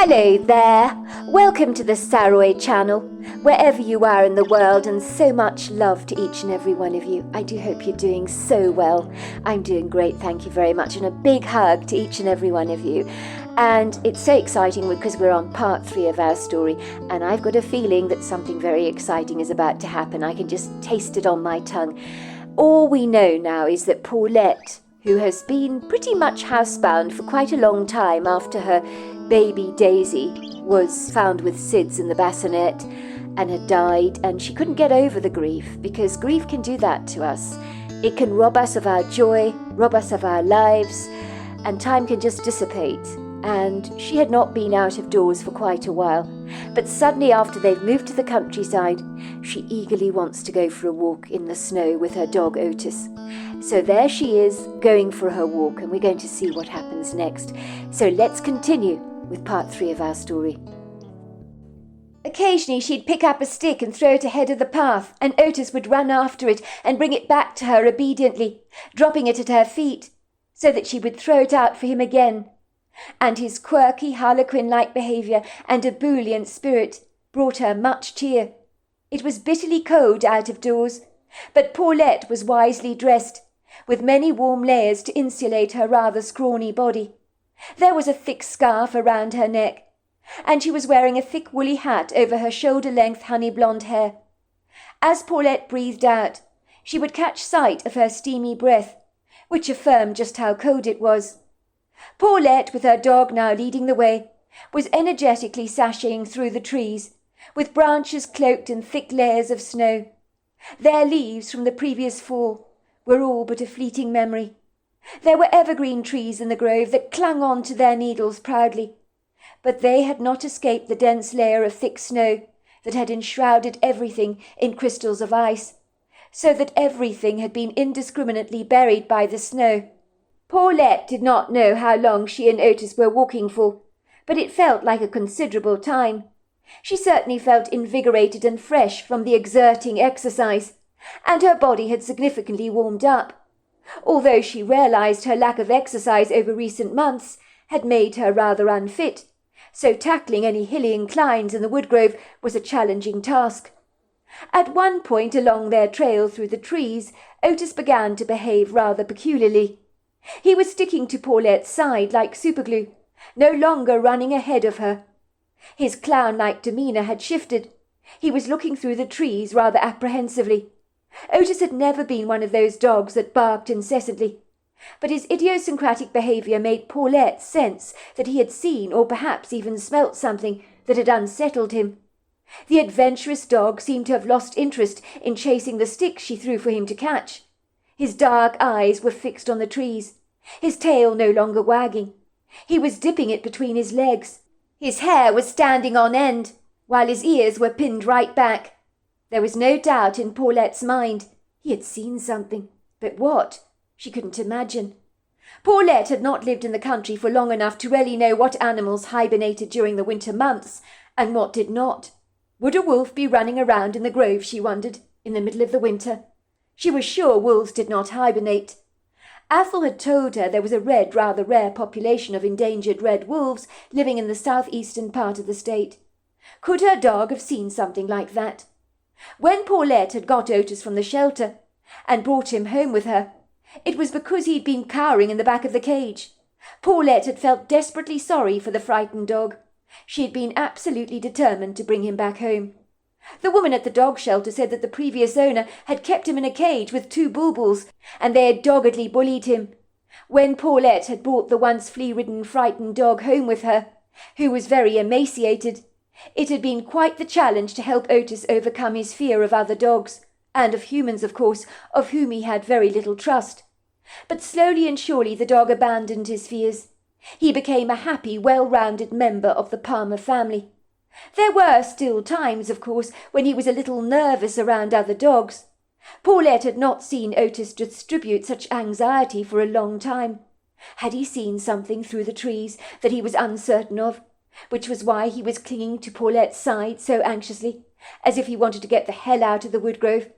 Hello there, welcome to the Saroy channel, wherever you are in the world, and so much love to each and every one of you. I do hope you're doing so well. I'm doing great, thank you very much, and a big hug to each and every one of you. And it's so exciting because we're on part 3 of our story, and I've got a feeling that something very exciting is about to happen. I can just taste it on my tongue. All we know now is that Paulette, who has been pretty much housebound for quite a long time after her baby Daisy was found with SIDS in the bassinet and had died, and she couldn't get over the grief, because grief can do that to us. It can rob us of our joy, rob us of our lives, and time can just dissipate. And she had not been out of doors for quite a while, but suddenly, after they've moved to the countryside, she eagerly wants to go for a walk in the snow with her dog Otis. So there she is, going for her walk, and we're going to see what happens next. So let's continue with part 3 of our story. Occasionally she'd pick up a stick and throw it ahead of the path, and Otis would run after it and bring it back to her obediently, dropping it at her feet, so that she would throw it out for him again. And his quirky harlequin-like behaviour and ebullient spirit brought her much cheer. It was bitterly cold out of doors, but Paulette was wisely dressed, with many warm layers to insulate her rather scrawny body. There was a thick scarf around her neck, and she was wearing a thick woolly hat over her shoulder-length honey-blonde hair. As Paulette breathed out, she would catch sight of her steamy breath, which affirmed just how cold it was. Paulette, with her dog now leading the way, was energetically sashaying through the trees, with branches cloaked in thick layers of snow. Their leaves from the previous fall were all but a fleeting memory. There were evergreen trees in the grove that clung on to their needles proudly, but they had not escaped the dense layer of thick snow that had enshrouded everything in crystals of ice, so that everything had been indiscriminately buried by the snow. Paulette did not know how long she and Otis were walking for, but it felt like a considerable time. She certainly felt invigorated and fresh from the exerting exercise, and her body had significantly warmed up, although she realized her lack of exercise over recent months had made her rather unfit, so tackling any hilly inclines in the woodgrove was a challenging task. At one point along their trail through the trees, Otis began to behave rather peculiarly. He was sticking to Paulette's side like superglue, no longer running ahead of her. His clown-like demeanour had shifted. He was looking through the trees rather apprehensively. Otis had never been one of those dogs that barked incessantly, but his idiosyncratic behaviour made Paulette sense that he had seen, or perhaps even smelt, something that had unsettled him. The adventurous dog seemed to have lost interest in chasing the stick she threw for him to catch. His dark eyes were fixed on the trees, his tail no longer wagging. He was dipping it between his legs. His hair was standing on end, while his ears were pinned right back. There was no doubt in Paulette's mind. He had seen something, but what? She couldn't imagine. Paulette had not lived in the country for long enough to really know what animals hibernated during the winter months, and what did not. Would a wolf be running around in the grove, she wondered, in the middle of the winter? She was sure wolves did not hibernate. Athel had told her there was a rather rare population of endangered red wolves living in the southeastern part of the state. Could her dog have seen something like that? When Paulette had got Otis from the shelter and brought him home with her, it was because he'd been cowering in the back of the cage. Paulette had felt desperately sorry for the frightened dog. She had been absolutely determined to bring him back home. The woman at the dog shelter said that the previous owner had kept him in a cage with 2 bulbuls, and they had doggedly bullied him. When Paulette had brought the once flea-ridden, frightened dog home with her, who was very emaciated, it had been quite the challenge to help Otis overcome his fear of other dogs, and of humans, of course, of whom he had very little trust. But slowly and surely the dog abandoned his fears. He became a happy, well-rounded member of the Palmer family. There were still times, of course, when he was a little nervous around other dogs. Paulette had not seen Otis distribute such anxiety for a long time. Had he seen something through the trees that he was uncertain of, which was why he was clinging to Paulette's side so anxiously, as if he wanted to get the hell out of the woodgrove?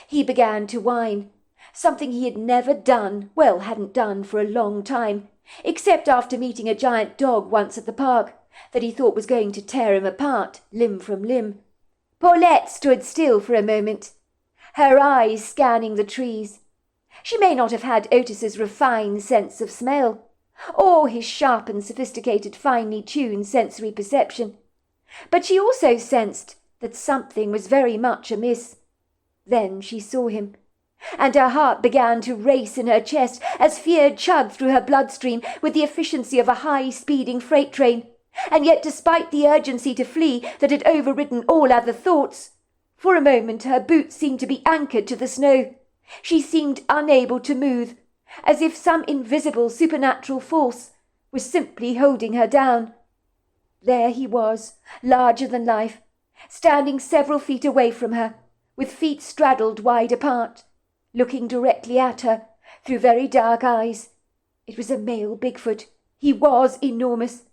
He began to whine, something he had never done, hadn't done for a long time, except after meeting a giant dog once at the park, that he thought was going to tear him apart, limb from limb. Paulette stood still for a moment, her eyes scanning the trees. She may not have had Otis's refined sense of smell, or his sharp and sophisticated, finely tuned sensory perception, but she also sensed that something was very much amiss. Then she saw him, and her heart began to race in her chest as fear chugged through her bloodstream with the efficiency of a high-speeding freight train. And yet, despite the urgency to flee that had overridden all other thoughts, for a moment her boots seemed to be anchored to the snow. She seemed unable to move, as if some invisible supernatural force was simply holding her down. There he was, larger than life, standing several feet away from her, with feet straddled wide apart, looking directly at her through very dark eyes. It was a male Bigfoot. He was enormous.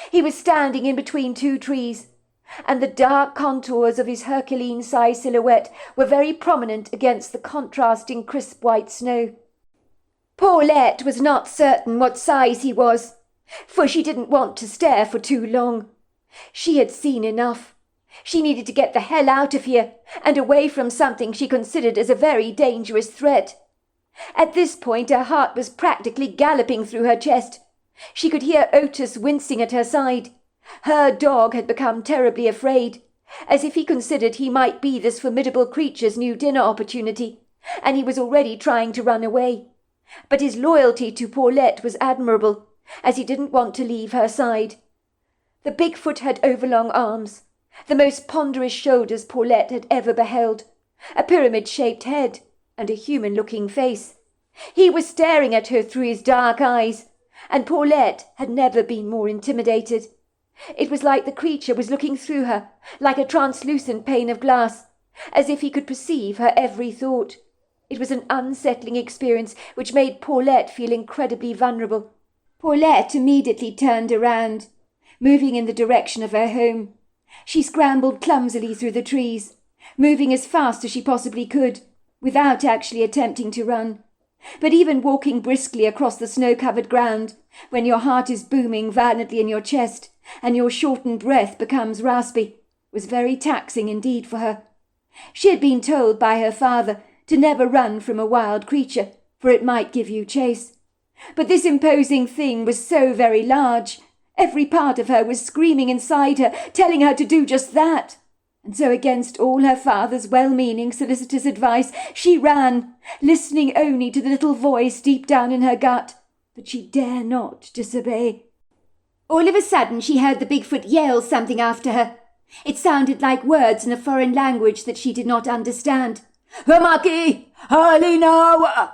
He was standing in between two trees, and the dark contours of his Herculean-sized silhouette were very prominent against the contrasting crisp white snow. Paulette was not certain what size he was, for she didn't want to stare for too long. She had seen enough. She needed to get the hell out of here, and away from something she considered as a very dangerous threat. At this point her heart was practically galloping through her chest. She could hear Otis wincing at her side. Her dog had become terribly afraid, as if he considered he might be this formidable creature's new dinner opportunity, and he was already trying to run away. But his loyalty to Paulette was admirable, as he didn't want to leave her side. The Bigfoot had overlong arms, the most ponderous shoulders Paulette had ever beheld, a pyramid-shaped head, and a human-looking face. He was staring at her through his dark eyes, and Paulette had never been more intimidated. It was like the creature was looking through her, like a translucent pane of glass, as if he could perceive her every thought. It was an unsettling experience which made Paulette feel incredibly vulnerable. Paulette immediately turned around, moving in the direction of her home. She scrambled clumsily through the trees, moving as fast as she possibly could, without actually attempting to run. But even walking briskly across the snow-covered ground, when your heart is booming violently in your chest and your shortened breath becomes raspy, was very taxing indeed for her. She had been told by her father to never run from a wild creature, for it might give you chase. But this imposing thing was so very large. Every part of her was screaming inside her, telling her to do just that. And so, against all her father's well-meaning, solicitous advice, she ran, listening only to the little voice deep down in her gut. But she dare not disobey. All of a sudden she heard the Bigfoot yell something after her. It sounded like words in a foreign language that she did not understand. "Humaki! Halinawa!"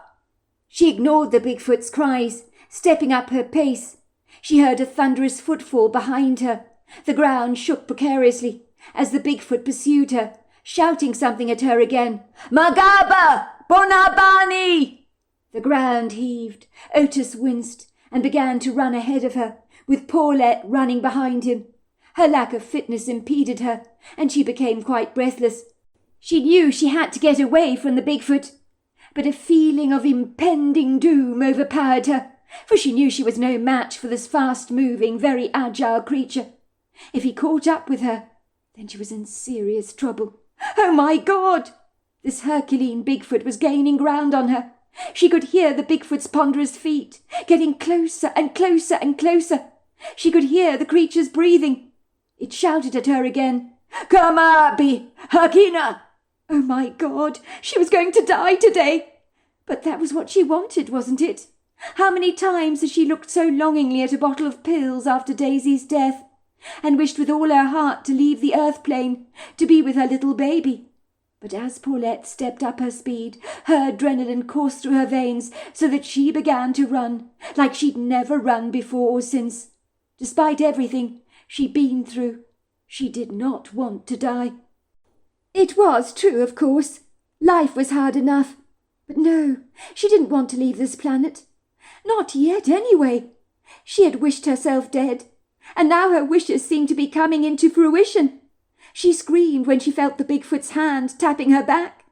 She ignored the Bigfoot's cries, stepping up her pace. She heard a thunderous footfall behind her. The ground shook precariously as the Bigfoot pursued her, shouting something at her again. "Magaba! Bonabani!" The ground heaved. Otis winced and began to run ahead of her, with Paulette running behind him. Her lack of fitness impeded her, and she became quite breathless. She knew she had to get away from the Bigfoot, but a feeling of impending doom overpowered her, for she knew she was no match for this fast-moving, very agile creature. If he caught up with her, then she was in serious trouble. Oh, my God! This Herculean Bigfoot was gaining ground on her. She could hear the Bigfoot's ponderous feet, getting closer and closer and closer. She could hear the creature's breathing. It shouted at her again. "Kamabi! Hakina!" Oh, my God! She was going to die today! But that was what she wanted, wasn't it? How many times has she looked so longingly at a bottle of pills after Daisy's death, and wished with all her heart to leave the earth plane, to be with her little baby? But as Paulette stepped up her speed, her adrenaline coursed through her veins so that she began to run, like she'd never run before or since. Despite everything she'd been through, she did not want to die. It was true, of course. Life was hard enough. But no, she didn't want to leave this planet. Not yet, anyway. She had wished herself dead, and now her wishes seemed to be coming into fruition. She screamed when she felt the Bigfoot's hand tapping her back.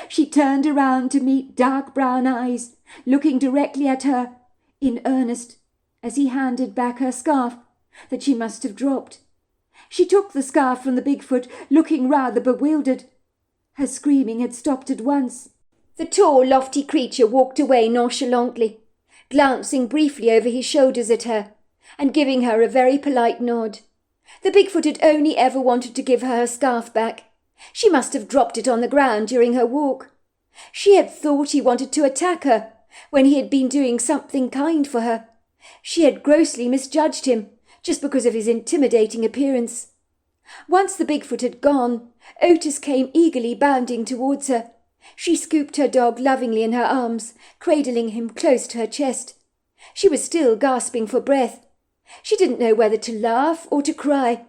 She turned around to meet dark brown eyes, looking directly at her, in earnest, as he handed back her scarf that she must have dropped. She took the scarf from the Bigfoot, looking rather bewildered. Her screaming had stopped at once. The tall, lofty creature walked away nonchalantly, glancing briefly over his shoulders at her, and giving her a very polite nod. The Bigfoot had only ever wanted to give her scarf back. She must have dropped it on the ground during her walk. She had thought he wanted to attack her, when he had been doing something kind for her. She had grossly misjudged him, just because of his intimidating appearance. Once the Bigfoot had gone, Otis came eagerly bounding towards her. She scooped her dog lovingly in her arms, cradling him close to her chest. She was still gasping for breath. She didn't know whether to laugh or to cry,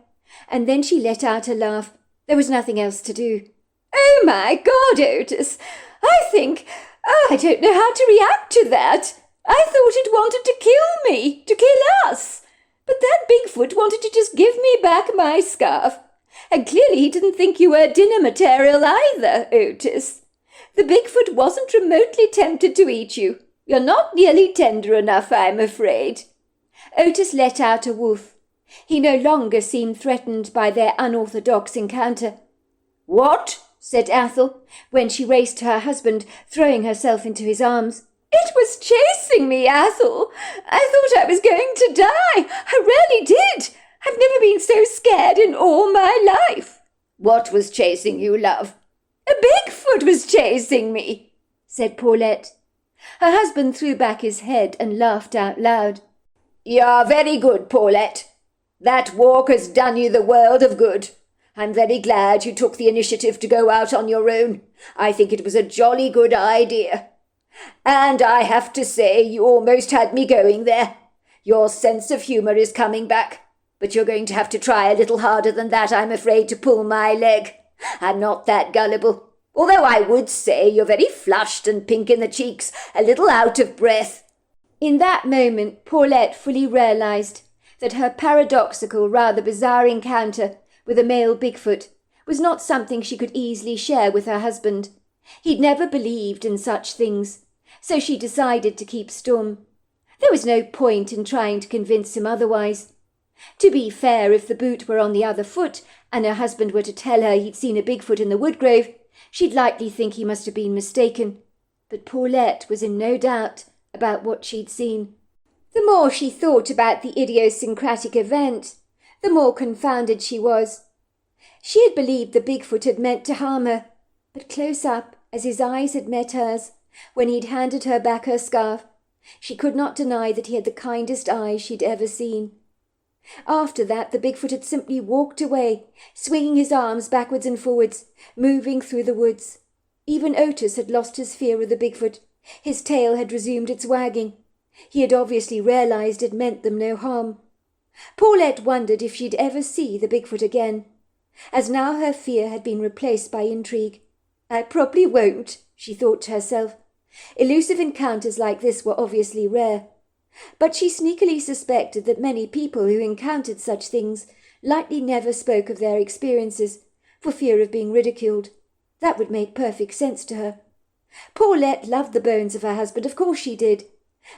and then she let out a laugh. There was nothing else to do. "Oh, my God, Otis! I don't know how to react to that. I thought it wanted to kill me, to kill us. But that Bigfoot wanted to just give me back my scarf. And clearly he didn't think you were dinner material either, Otis. The Bigfoot wasn't remotely tempted to eat you. You're not nearly tender enough, I'm afraid." Otis let out a woof. He no longer seemed threatened by their unorthodox encounter. "What?" said Ethel, when she raced to her husband, throwing herself into his arms. "It was chasing me, Ethel. I thought I was going to die. I really did. I've never been so scared in all my life." "What was chasing you, love?" "A Bigfoot was chasing me," said Paulette. Her husband threw back his head and laughed out loud. "You're very good, Paulette. That walk has done you the world of good. I'm very glad you took the initiative to go out on your own. I think it was a jolly good idea. And I have to say you almost had me going there. Your sense of humour is coming back, but you're going to have to try a little harder than that, I'm afraid, to pull my leg. I'm not that gullible, although I would say you're very flushed and pink in the cheeks, a little out of breath." In that moment, Paulette fully realised that her paradoxical, rather bizarre encounter with a male Bigfoot was not something she could easily share with her husband. He'd never believed in such things, so she decided to keep stum. There was no point in trying to convince him otherwise. To be fair, if the boot were on the other foot and her husband were to tell her he'd seen a Bigfoot in the woodgrove, she'd likely think he must have been mistaken. But Paulette was in no doubt about what she'd seen. The more she thought about the idiosyncratic event, the more confounded she was. She had believed the Bigfoot had meant to harm her, but close up, as his eyes had met hers, when he'd handed her back her scarf, she could not deny that he had the kindest eyes she'd ever seen. After that, the Bigfoot had simply walked away, swinging his arms backwards and forwards, moving through the woods. Even Otis had lost his fear of the Bigfoot. His tail had resumed its wagging. He had obviously realised it meant them no harm. Paulette wondered if she'd ever see the Bigfoot again, as now her fear had been replaced by intrigue. "I probably won't," she thought to herself. Elusive encounters like this were obviously rare, but she sneakily suspected that many people who encountered such things likely never spoke of their experiences, for fear of being ridiculed. That would make perfect sense to her. Paulette loved the bones of her husband, of course she did,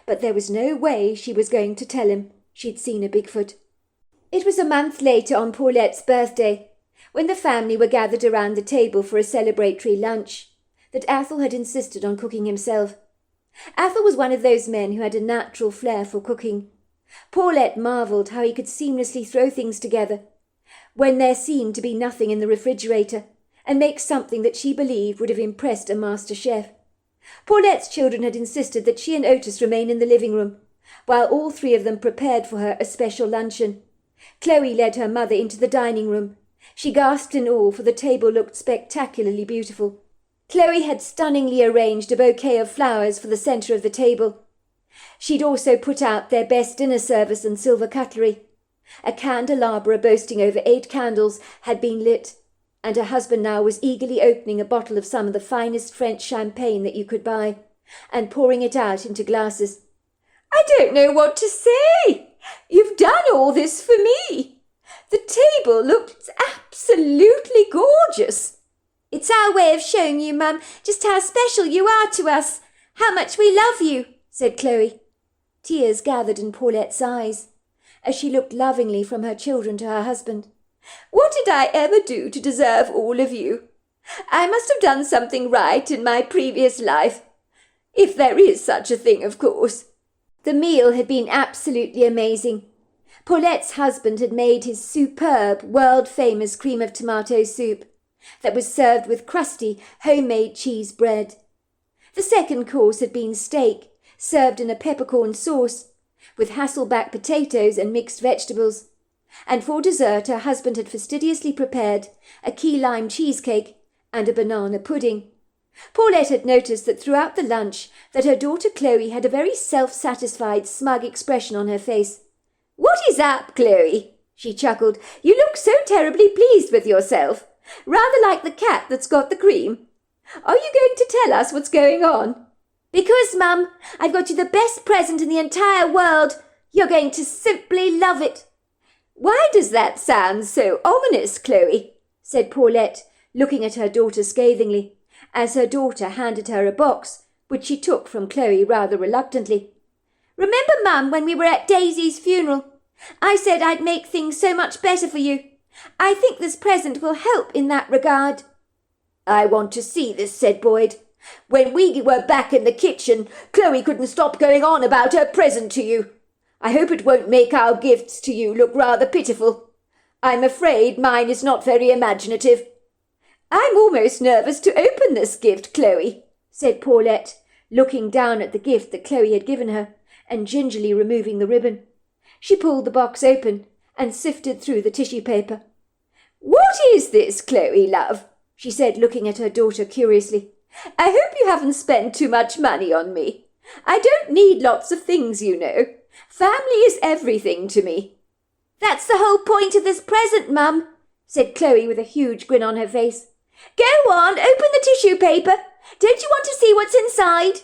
but there was no way she was going to tell him she'd seen a Bigfoot. It was a month later, on Paulette's birthday, when the family were gathered around the table for a celebratory lunch, that Athel had insisted on cooking himself. Athel was one of those men who had a natural flair for cooking. Paulette marvelled how he could seamlessly throw things together, when there seemed to be nothing in the refrigerator, and make something that she believed would have impressed a master chef. Paulette's children had insisted that she and Otis remain in the living room, while all three of them prepared for her a special luncheon. Chloe led her mother into the dining room. She gasped in awe, for the table looked spectacularly beautiful. Chloe had stunningly arranged a bouquet of flowers for the centre of the table. She'd also put out their best dinner service and silver cutlery. A candelabra boasting over 8 candles had been lit, and her husband now was eagerly opening a bottle of some of the finest French champagne that you could buy, and pouring it out into glasses. "I don't know what to say. You've done all this for me. The table looked absolutely gorgeous." "It's our way of showing you, Mum, just how special you are to us, how much we love you," said Chloe. Tears gathered in Paulette's eyes. as she looked lovingly from her children to her husband. "What did I ever do to deserve all of you? I must have done something right in my previous life. If there is such a thing, of course." The meal had been absolutely amazing. Paulette's husband had made his superb, world-famous cream of tomato soup that was served with crusty, homemade cheese bread. The second course had been steak, served in a peppercorn sauce, with Hasselback potatoes and mixed vegetables. And for dessert her husband had fastidiously prepared a key lime cheesecake and a banana pudding. Paulette had noticed that throughout the lunch that her daughter Chloe had a very self-satisfied, smug expression on her face. "What is up, Chloe?" she chuckled. "You look so terribly pleased with yourself. Rather like the cat that's got the cream. Are you going to tell us what's going on?" "Because, Mum, I've got you the best present in the entire world. You're going to simply love it." "Why does that sound so ominous, Chloe?" said Paulette, looking at her daughter scathingly, as her daughter handed her a box, which she took from Chloe rather reluctantly. "Remember, Mum, when we were at Daisy's funeral? I said I'd make things so much better for you. I think this present will help in that regard." "I want to see this," said Boyd. "When we were back in the kitchen, Chloe couldn't stop going on about her present to you. I hope it won't make our gifts to you look rather pitiful. I'm afraid mine is not very imaginative." "I'm almost nervous to open this gift, Chloe," said Paulette, looking down at the gift that Chloe had given her and gingerly removing the ribbon. She pulled the box open and sifted through the tissue paper. "What is this, Chloe, love?" she said, looking at her daughter curiously. "I hope you haven't spent too much money on me. I don't need lots of things, you know. Family is everything to me." "That's the whole point of this present, Mum," said Chloe with a huge grin on her face. "Go on, open the tissue paper. Don't you want to see what's inside?"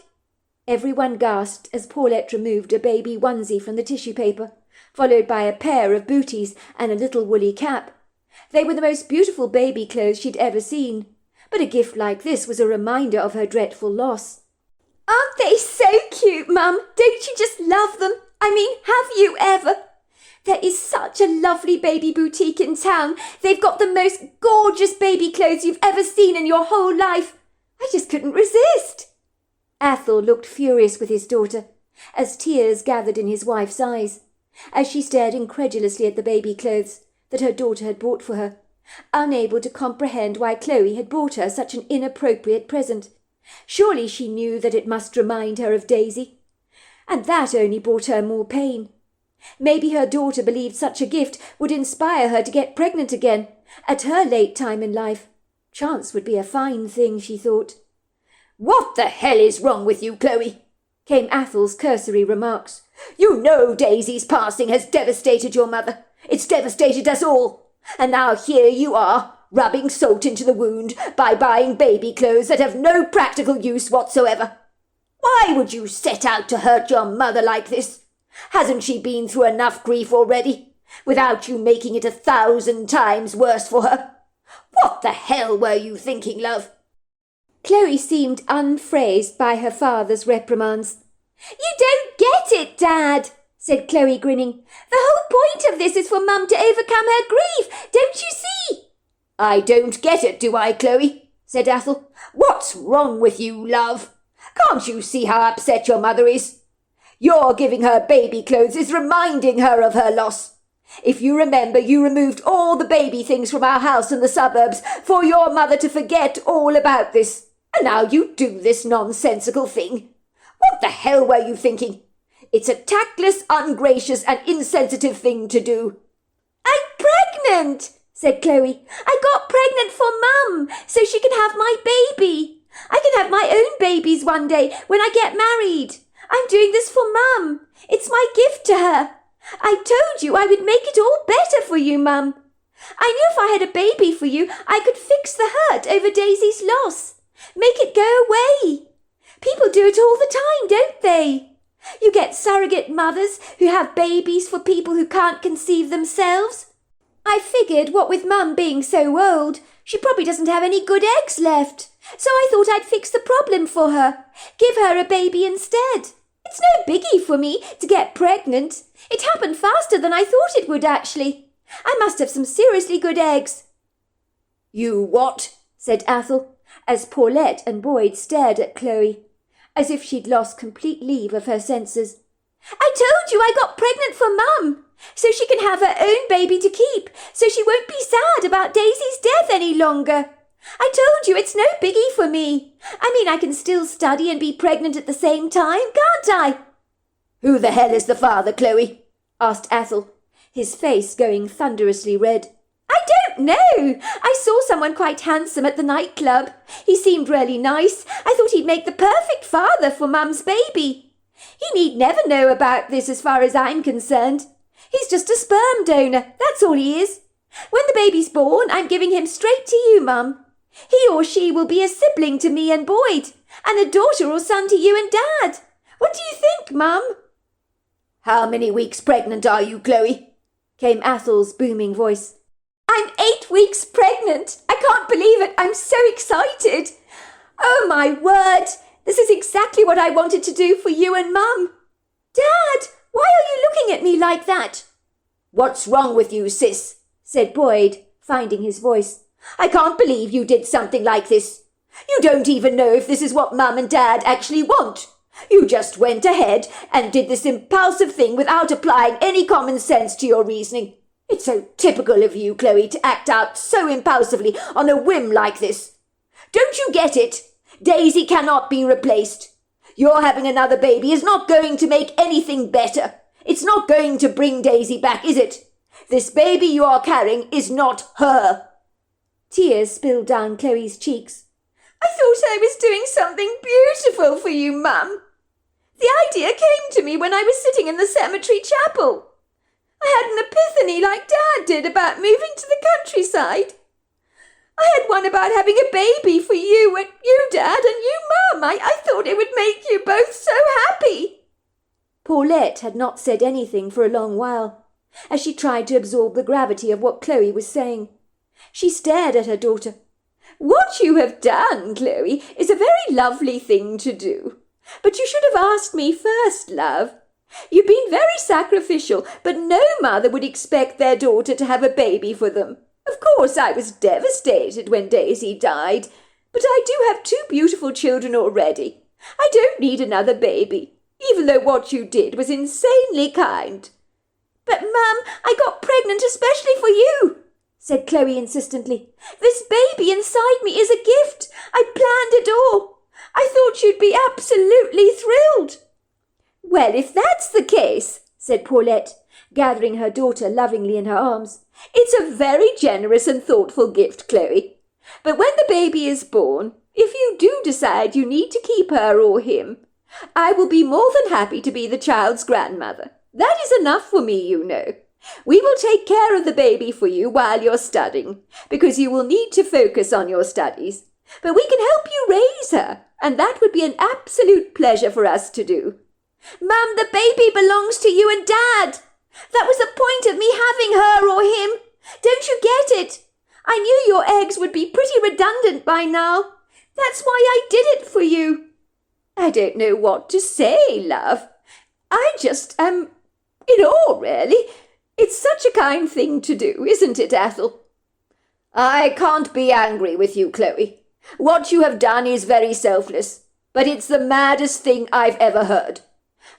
Everyone gasped as Paulette removed a baby onesie from the tissue paper, followed by a pair of booties and a little woolly cap. They were the most beautiful baby clothes she'd ever seen, but a gift like this was a reminder of her dreadful loss. "Aren't they so cute, Mum? Don't you just love them? I mean, have you ever? There is such a lovely baby boutique in town. They've got the most gorgeous baby clothes you've ever seen in your whole life. I just couldn't resist." Athel looked furious with his daughter, as tears gathered in his wife's eyes, as she stared incredulously at the baby clothes that her daughter had bought for her, unable to comprehend why Chloe had bought her such an inappropriate present. Surely she knew that it must remind her of Daisy, and that only brought her more pain. Maybe her daughter believed such a gift would inspire her to get pregnant again, at her late time in life. Chance would be a fine thing, she thought. "What the hell is wrong with you, Chloe?" came Athel's cursory remarks. "You know Daisy's passing has devastated your mother. It's devastated us all. And now here you are, rubbing salt into the wound by buying baby clothes that have no practical use whatsoever. Why would you set out to hurt your mother like this? Hasn't she been through enough grief already, without you making it 1,000 times worse for her? What the hell were you thinking, love?" Chloe seemed unfazed by her father's reprimands. "You don't get it, Dad," said Chloe, grinning. "The whole point of this is for Mum to overcome her grief. Don't you see?" "I don't get it, do I, Chloe?" said Athel. "What's wrong with you, love? Can't you see how upset your mother is? Your giving her baby clothes is reminding her of her loss. If you remember, you removed all the baby things from our house in the suburbs for your mother to forget all about this. And now you do this nonsensical thing. What the hell were you thinking? It's a tactless, ungracious and insensitive thing to do." "I'm pregnant," said Chloe. "I got pregnant for Mum, so she can have my baby. I can have my own babies one day when I get married. I'm doing this for Mum. It's my gift to her. I told you I would make it all better for you, Mum. I knew if I had a baby for you, I could fix the hurt over Daisy's loss. Make it go away. People do it all the time, don't they? You get surrogate mothers who have babies for people who can't conceive themselves. I figured what with Mum being so old, she probably doesn't have any good eggs left. So I thought I'd fix the problem for her. Give her a baby instead. It's no biggie for me to get pregnant. It happened faster than I thought it would, actually. I must have some seriously good eggs." "You what?" said Athel, as Paulette and Boyd stared at Chloe, as if she'd lost complete leave of her senses. "I told you I got pregnant for Mum, so she can have her own baby to keep, so she won't be sad about Daisy's death any longer. I told you it's no biggie for me. I mean, I can still study and be pregnant at the same time, can't I?" "Who the hell is the father, Chloe?" asked Athel, his face going thunderously red. "I don't know. I saw someone quite handsome at the nightclub. He seemed really nice. I thought he'd make the perfect father for Mum's baby. He need never know about this as far as I'm concerned. He's just a sperm donor, that's all he is. When the baby's born, I'm giving him straight to you, Mum. He or she will be a sibling to me and Boyd, and a daughter or son to you and Dad. What do you think, Mum?" "How many weeks pregnant are you, Chloe?" came Athel's booming voice. "I'm 8 weeks pregnant. I can't believe it. I'm so excited. Oh, my word. This is exactly what I wanted to do for you and Mum. Dad, why are you looking at me like that?" "What's wrong with you, sis?" said Boyd, finding his voice. "I can't believe you did something like this. You don't even know if this is what Mum and Dad actually want. You just went ahead and did this impulsive thing without applying any common sense to your reasoning. It's so typical of you, Chloe, to act out so impulsively on a whim like this. Don't you get it? Daisy cannot be replaced. Your having another baby is not going to make anything better. It's not going to bring Daisy back, is it? This baby you are carrying is not her." Tears spilled down Chloe's cheeks. "I thought I was doing something beautiful for you, Mum. The idea came to me when I was sitting in the cemetery chapel. I had an epiphany like Dad did about moving to the countryside. I had one about having a baby for you, and you, Dad, and you, Mum. I thought it would make you both so happy." Paulette had not said anything for a long while, as she tried to absorb the gravity of what Chloe was saying. She stared at her daughter. "What you have done, Chloe, is a very lovely thing to do. But you should have asked me first, love. You've been very sacrificial, but no mother would expect their daughter to have a baby for them. Of course, I was devastated when Daisy died, but I do have 2 beautiful children already. I don't need another baby, even though what you did was insanely kind." "But, Mum, I got pregnant especially for you," said Chloe insistently. "This baby inside me is a gift. I planned it all. I thought you'd be absolutely thrilled." "Well, if that's the case," said Paulette, gathering her daughter lovingly in her arms, "it's a very generous and thoughtful gift, Chloe. But when the baby is born, if you do decide you need to keep her or him, I will be more than happy to be the child's grandmother. That is enough for me, you know. We will take care of the baby for you while you're studying, because you will need to focus on your studies. But we can help you raise her, and that would be an absolute pleasure for us to do. Mum, the baby belongs to you and Dad. That was the point of me having her or him. Don't you get it? I knew your eggs would be pretty redundant by now. That's why I did it for you." "I don't know what to say, love. I just am in awe, really. It's such a kind thing to do, isn't it, Athel?" "I can't be angry with you, Chloe. What you have done is very selfless, but it's the maddest thing I've ever heard.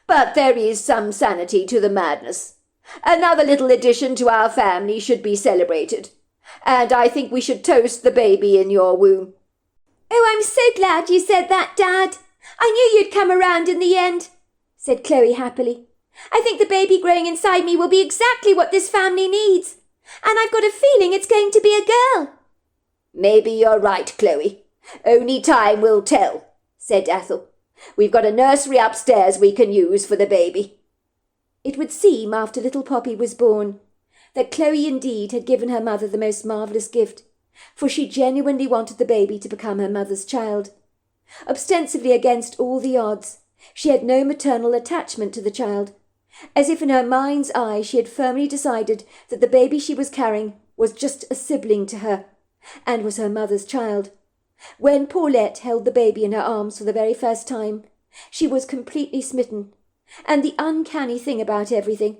But there is some sanity to the madness. Another little addition to our family should be celebrated, and I think we should toast the baby in your womb." "Oh, I'm so glad you said that, Dad. I knew you'd come around in the end," said Chloe happily. "I think the baby growing inside me will be exactly what this family needs, and I've got a feeling it's going to be a girl." "Maybe you're right, Chloe. Only time will tell," said Athel. "We've got a nursery upstairs we can use for the baby." It would seem, after little Poppy was born, that Chloe indeed had given her mother the most marvellous gift, for she genuinely wanted the baby to become her mother's child. Ostensibly against all the odds, she had no maternal attachment to the child, as if in her mind's eye she had firmly decided that the baby she was carrying was just a sibling to her, and was her mother's child. When Paulette held the baby in her arms for the very first time, she was completely smitten, And the uncanny thing about everything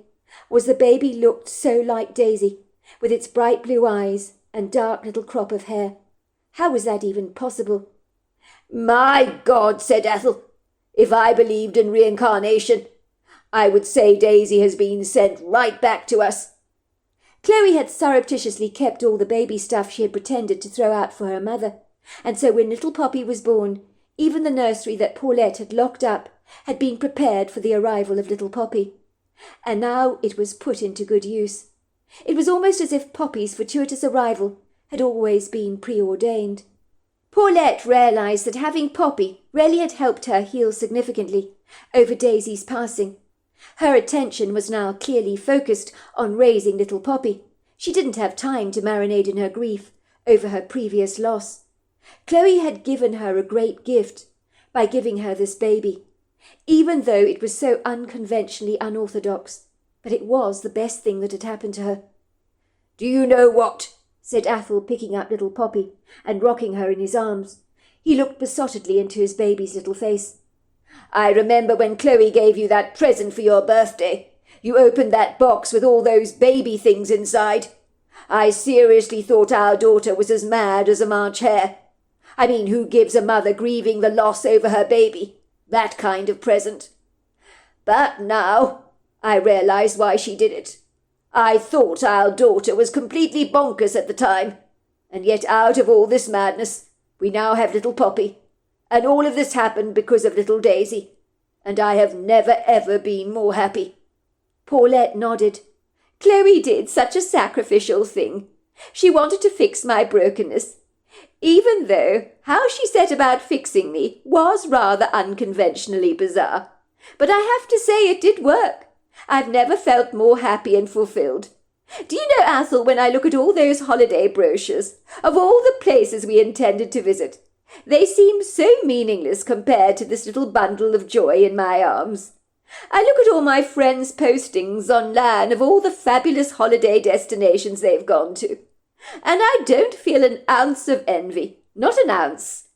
was the baby looked so like Daisy, with its bright blue eyes and dark little crop of hair. How was that even possible? "My God," said Ethel, "if I believed in reincarnation, I would say Daisy has been sent right back to us." Chloe had surreptitiously kept all the baby stuff she had pretended to throw out for her mother, and so when little Poppy was born, even the nursery that Paulette had locked up had been prepared for the arrival of little Poppy. And now it was put into good use. It was almost as if Poppy's fortuitous arrival had always been preordained. Paulette realized that having Poppy really had helped her heal significantly over Daisy's passing. Her attention was now clearly focused on raising little Poppy. She didn't have time to marinate in her grief over her previous loss. Chloe had given her a great gift by giving her this baby, even though it was so unconventionally unorthodox, but it was the best thing that had happened to her. "Do you know what?" said Athol, picking up little Poppy and rocking her in his arms. He looked besottedly into his baby's little face. "I remember when Chloe gave you that present for your birthday. You opened that box with all those baby things inside. I seriously thought our daughter was as mad as a March hare. I mean, who gives a mother grieving the loss over her baby that kind of present? But now I realize why she did it. I thought our daughter was completely bonkers at the time, and yet out of all this madness we now have little Poppy, and all of this happened because of little Daisy, and I have never ever been more happy." Paulette nodded. "Chloe did such a sacrificial thing. She wanted to fix my brokenness, even though how she set about fixing me was rather unconventionally bizarre. But I have to say it did work. I've never felt more happy and fulfilled. Do you know, Athol, when I look at all those holiday brochures of all the places we intended to visit, they seem so meaningless compared to this little bundle of joy in my arms. I look at all my friends' postings online of all the fabulous holiday destinations they've gone to, and I don't feel an ounce of envy, not an ounce."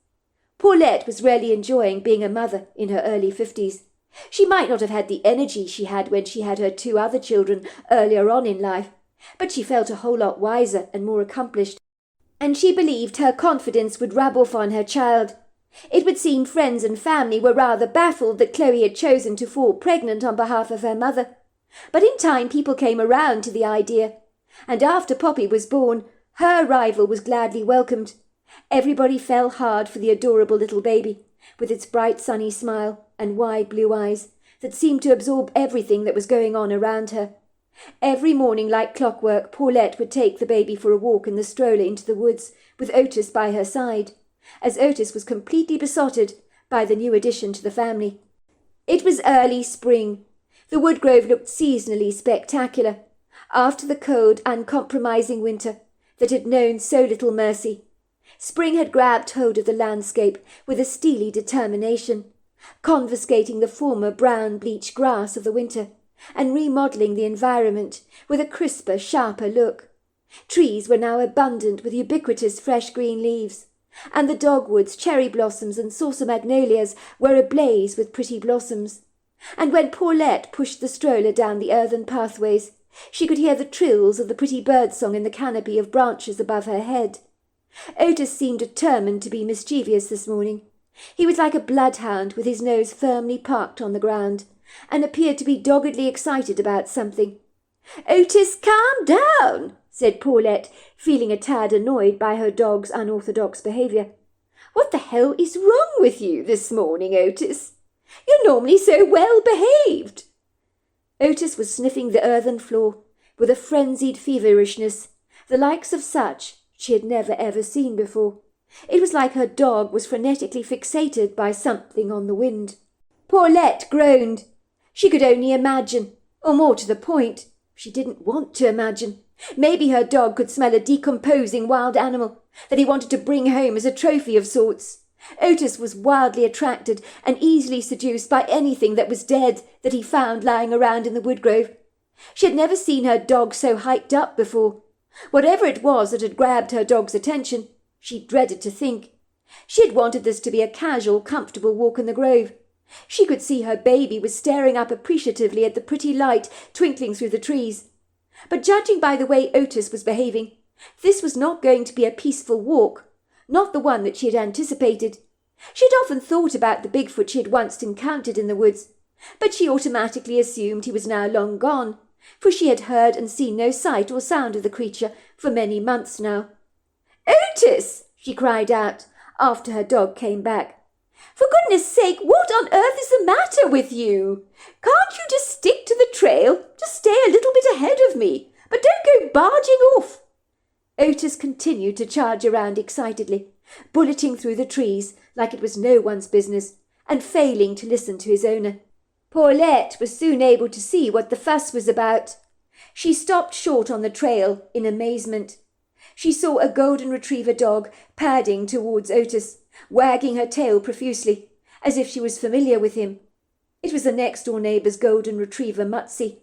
Paulette was really enjoying being a mother in her early 50s. She might not have had the energy she had when she had her 2 other children earlier on in life, but she felt a whole lot wiser and more accomplished, and she believed her confidence would rub off on her child. It would seem friends and family were rather baffled that Chloe had chosen to fall pregnant on behalf of her mother, but in time people came around to the idea, and after Poppy was born, her arrival was gladly welcomed. Everybody fell hard for the adorable little baby, with its bright sunny smile and wide blue eyes that seemed to absorb everything that was going on around her. Every morning, like clockwork, Paulette would take the baby for a walk in the stroller into the woods, with Otis by her side, as Otis was completely besotted by the new addition to the family. It was early spring. The woodgrove looked seasonally spectacular, after the cold, uncompromising winter that had known so little mercy. Spring had grabbed hold of the landscape with a steely determination, confiscating the former brown bleached grass of the winter and remodelling the environment with a crisper, sharper look. Trees were now abundant with ubiquitous fresh green leaves, and the dogwoods, cherry blossoms and saucer magnolias were ablaze with pretty blossoms. And when Paulette pushed the stroller down the earthen pathways, she could hear the trills of the pretty birdsong in the canopy of branches above her head. Otis seemed determined to be mischievous this morning. He was like a bloodhound with his nose firmly parked on the ground, and appeared to be doggedly excited about something. "Otis, calm down," said Paulette, feeling a tad annoyed by her dog's unorthodox behaviour. "What the hell is wrong with you this morning, Otis? You're normally so well behaved." Otis was sniffing the earthen floor with a frenzied feverishness, the likes of such she had never ever seen before. It was like her dog was frenetically fixated by something on the wind. Paulette groaned. She could only imagine, or more to the point, she didn't want to imagine. Maybe her dog could smell a decomposing wild animal that he wanted to bring home as a trophy of sorts. Otis was wildly attracted and easily seduced by anything that was dead that he found lying around in the woodgrove. She had never seen her dog so hyped up before. Whatever it was that had grabbed her dog's attention, she dreaded to think. She had wanted this to be a casual, comfortable walk in the grove, She could see her baby was staring up appreciatively at the pretty light twinkling through the trees. But judging by the way Otis was behaving, this was not going to be a peaceful walk, not the one that she had anticipated. She had often thought about the Bigfoot she had once encountered in the woods, but she automatically assumed he was now long gone, for she had heard and seen no sight or sound of the creature for many months now. "Otis!" she cried out, after her dog came back. "For goodness sake, what on earth is the matter with you? Can't you just stick to the trail? Just stay a little bit ahead of me, but don't go barging off." Otis continued to charge around excitedly, bulleting through the trees like it was no one's business, and failing to listen to his owner. Paulette was soon able to see what the fuss was about. She stopped short on the trail in amazement. She saw a golden retriever dog padding towards Otis, wagging her tail profusely, as if she was familiar with him. It was the next-door neighbour's golden retriever, Mutsy.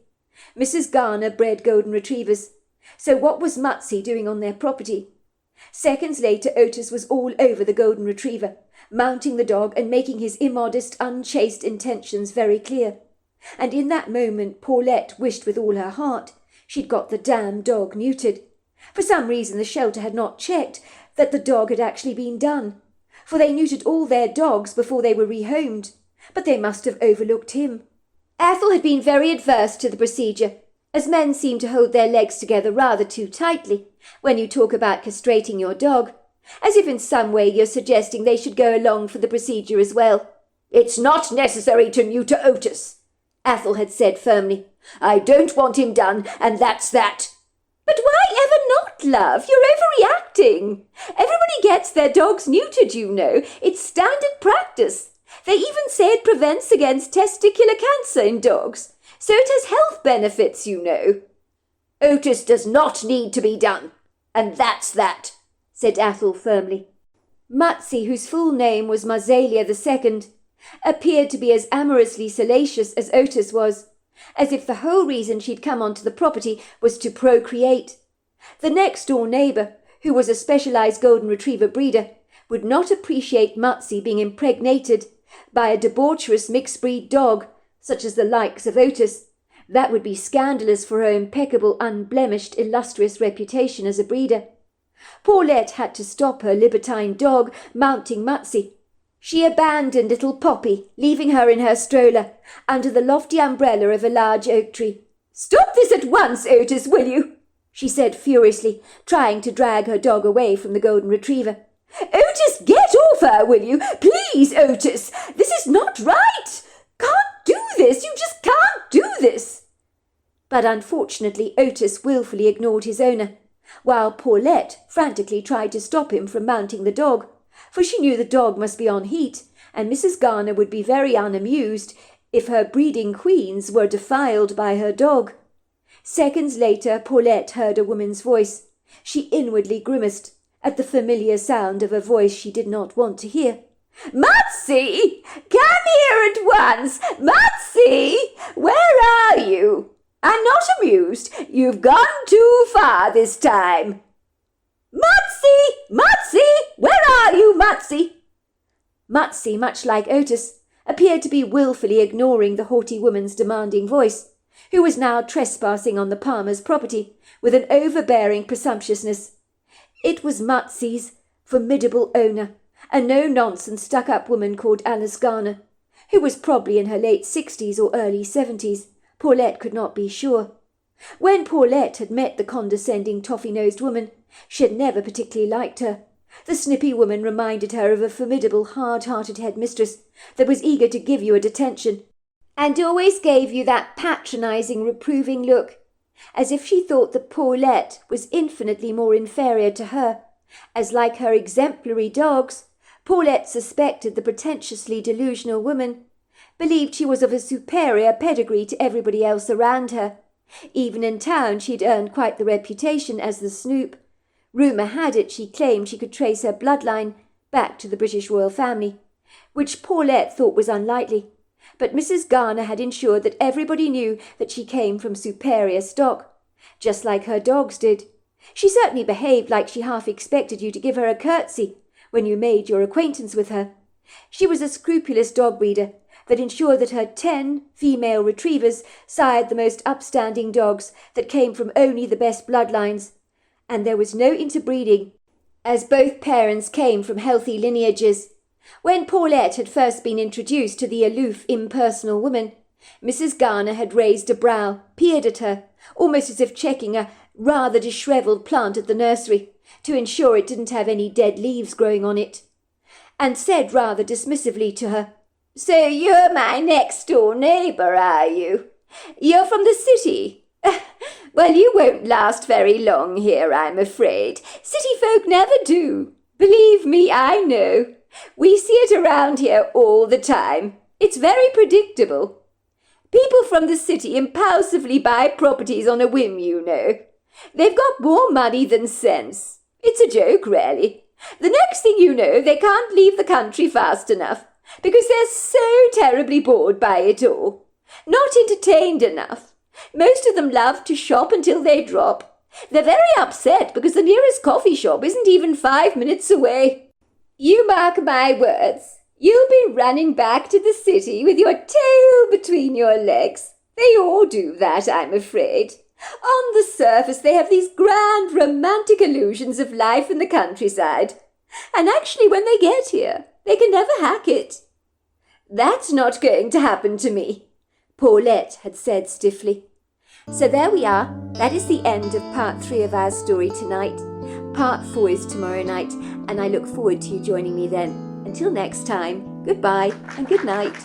Mrs. Garner bred golden retrievers, so what was Mutsy doing on their property? Seconds later, Otis was all over the golden retriever, mounting the dog and making his immodest, unchaste intentions very clear. And in that moment Paulette wished with all her heart she'd got the damn dog neutered. For some reason the shelter had not checked that the dog had actually been done, for they neutered all their dogs before they were rehomed, but they must have overlooked him. Ethel had been very adverse to the procedure, as men seem to hold their legs together rather too tightly when you talk about castrating your dog, as if in some way you're suggesting they should go along for the procedure as well. "It's not necessary to neuter Otis," Ethel had said firmly. "I don't want him done, and that's that." "But why ever not, love? You're overreacting. Everybody gets their dogs neutered, you know. It's standard practice. They even say it prevents against testicular cancer in dogs, so it has health benefits, you know." "Otis does not need to be done, and that's that," said Ethel firmly. Mutsy, whose full name was Marzalia II, appeared to be as amorously salacious as Otis was, as if the whole reason she'd come onto the property was to procreate. The next-door neighbour, who was a specialised golden retriever breeder, would not appreciate Mutsy being impregnated by a debaucherous mixed-breed dog, such as the likes of Otis. That would be scandalous for her impeccable, unblemished, illustrious reputation as a breeder. Paulette had to stop her libertine dog mounting Mutsy. She abandoned little Poppy, leaving her in her stroller, under the lofty umbrella of a large oak tree. "Stop this at once, Otis, will you?" she said furiously, trying to drag her dog away from the golden retriever. "Otis, get off her, will you? Please, Otis, this is not right. Can't do this, you just can't do this." But unfortunately Otis wilfully ignored his owner, while Paulette frantically tried to stop him from mounting the dog, for she knew the dog must be on heat, and Mrs. Garner would be very unamused if her breeding queens were defiled by her dog. Seconds later Paulette heard a woman's voice. She inwardly grimaced at the familiar sound of a voice she did not want to hear. "Mutsy! Come here at once! Mutsy! Where are you? I'm not amused. You've gone too far this time. Mutsy! Mutsy! Where are you, Mutsy?" Mutsy, much like Otis, appeared to be wilfully ignoring the haughty woman's demanding voice, who was now trespassing on the Palmer's property with an overbearing presumptuousness. It was Mutsy's formidable owner, a no-nonsense stuck-up woman called Alice Garner, who was probably in her late 60s or early 70s. Paulette could not be sure. When Paulette had met the condescending toffee-nosed woman, she had never particularly liked her. The snippy woman reminded her of a formidable, hard-hearted headmistress that was eager to give you a detention, and always gave you that patronising, reproving look, as if she thought that Paulette was infinitely more inferior to her, as, like her exemplary dogs, Paulette suspected the pretentiously delusional woman believed she was of a superior pedigree to everybody else around her. Even in town she'd earned quite the reputation as the Snoop. Rumour had it she claimed she could trace her bloodline back to the British royal family, which Paulette thought was unlikely, but Mrs. Garner had ensured that everybody knew that she came from superior stock, just like her dogs did. She certainly behaved like she half expected you to give her a curtsy when you made your acquaintance with her. She was a scrupulous dog breeder, that ensured that her 10 female retrievers sired the most upstanding dogs that came from only the best bloodlines, and there was no interbreeding, as both parents came from healthy lineages. When Paulette had first been introduced to the aloof, impersonal woman, Mrs. Garner had raised a brow, peered at her, almost as if checking a rather dishevelled plant at the nursery, to ensure it didn't have any dead leaves growing on it, and said rather dismissively to her, "So you're my next-door neighbour, are you? You're from the city? Well, you won't last very long here, I'm afraid. City folk never do. Believe me, I know. We see it around here all the time. It's very predictable. People from the city impulsively buy properties on a whim, you know. They've got more money than sense. It's a joke, really. The next thing you know, they can't leave the country fast enough, because they're so terribly bored by it all. Not entertained enough. Most of them love to shop until they drop. They're very upset because the nearest coffee shop isn't even 5 minutes away. You mark my words, you'll be running back to the city with your tail between your legs. They all do that, I'm afraid. On the surface, they have these grand romantic illusions of life in the countryside. And actually, when they get here, they can never hack it. That's not going to happen to me, Paulette had said stiffly. So there we are. That is the end of part 3 of our story tonight. Part 4 is tomorrow night, and I look forward to you joining me then. Until next time, goodbye and good night.